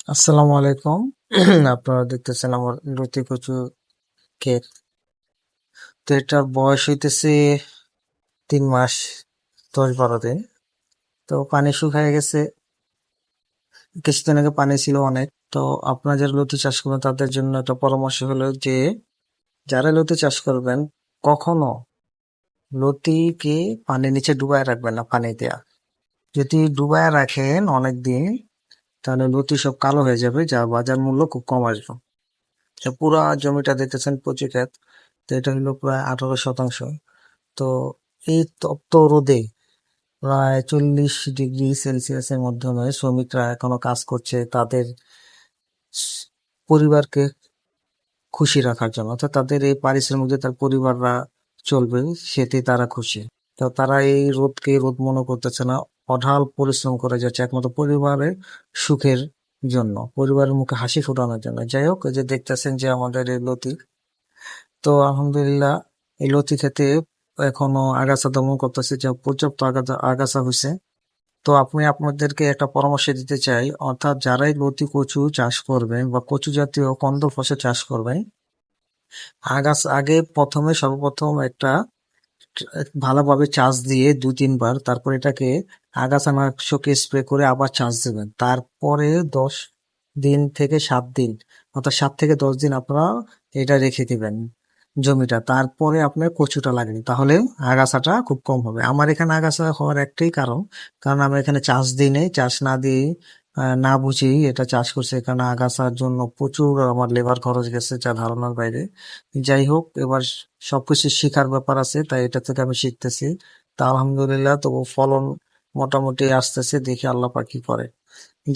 আসসালামু আলাইকুম। আপনারা দেখতেছেন আমার লতি কচু ক্ষেত। তো এটার বয়স হইতেছে 3 মাস 10-12 দিন। তো পানি শুকায় গেছে, কিছুদিন আগে পানি ছিল অনেক। তো আপনারা যারা লতি চাষ করবেন তাদের জন্য একটা পরামর্শ হলো যে যারা লতি চাষ করবেন কখনো লতিকে পানির নিচে ডুবায় রাখবেন না, পানি দেয়া। যদি ডুবায় রাখেন অনেকদিন, তাহলে লতি সব কালো হয়ে যাবে, যা বাজার মূল্য খুব কম আসবে। পুরা জমিটা দেখতেছেন কচু ক্ষেত। তো এটা হলো প্রায় 18 শতাংশ। তো এই তপ্ত রোদে প্রায় 40 ডিগ্রি সেলসিয়াসের মাধ্যমে শ্রমিকরা এখনো কাজ করছে তাদের পরিবারকে খুশি রাখার জন্য, অর্থাৎ তাদের এই পারিশ্রমিক দিয়ে তার পরিবাররা চলবে, সেটি তারা খুশি। তো তারা এই রোদকে রোদ মনে করতেছে না, অঢাল পরিশ্রম করে যাচ্ছে একমাত্র পরিবারের সুখের জন্য, পরিবারের মুখে হাসি ফোটানোর জন্য। যাই হোক, এই যে দেখতেছেন যে আমাদের এই লতি, তো আলহামদুলিল্লাহ এই লতি খেতে এখনো আগাছা দমন করতেছে, যা পর্যাপ্ত আগাছা হয়েছে। তো আপনি আপনাদেরকে একটা পরামর্শ দিতে চাই, অর্থাৎ যারাই লতি কচু চাষ করবেন বা কচু জাতীয় কন্দ ফসল চাষ করবেন, আগে প্রথমে সর্বপ্রথম একটা ভালোভাবে চাষ দিয়ে 2-3 বার, তারপর এটাকে আগাছানাশকে স্প্রে করে আবার চাষ দেবেন। তারপরে 10 দিন থেকে 7 দিন, অর্থাৎ 7 থেকে 10 দিন আপনারা এটা রেখে দিবেন জমিটা, তারপরে আপনার কচুটা লাগবে, তাহলে আগাছাটা খুব কম হবে। আমার এখানে আগাছা হওয়ার একটাই কারণ, কারণ আমি এখানে চাষ দিই নাই, চাষ না দিয়ে না বুঝেই এটা চাষ করছে। এখানে আগাছার জন্য প্রচুর আমার লেবার খরচ গেছে, যা ধারণার বাইরে। যাই হোক, এবার সবকিছু শেখার ব্যাপার আছে, তাই এটা থেকে আমি শিখতেছি। তা আলহামদুলিল্লাহ, তবু ফলন মোটামুটি আসতেছে, দেখি আল্লাহ পাক কি করে।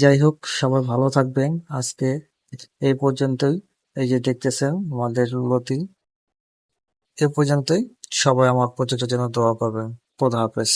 যাই হোক, সবাই ভালো থাকবেন। আজকে এই পর্যন্তই। এই যে দেখতেছেন আমাদের লতি, এ পর্যন্তই। সবাই আমার প্রচেষ্টার জন্য দোয়া করবেন। খোদা হাফেজ।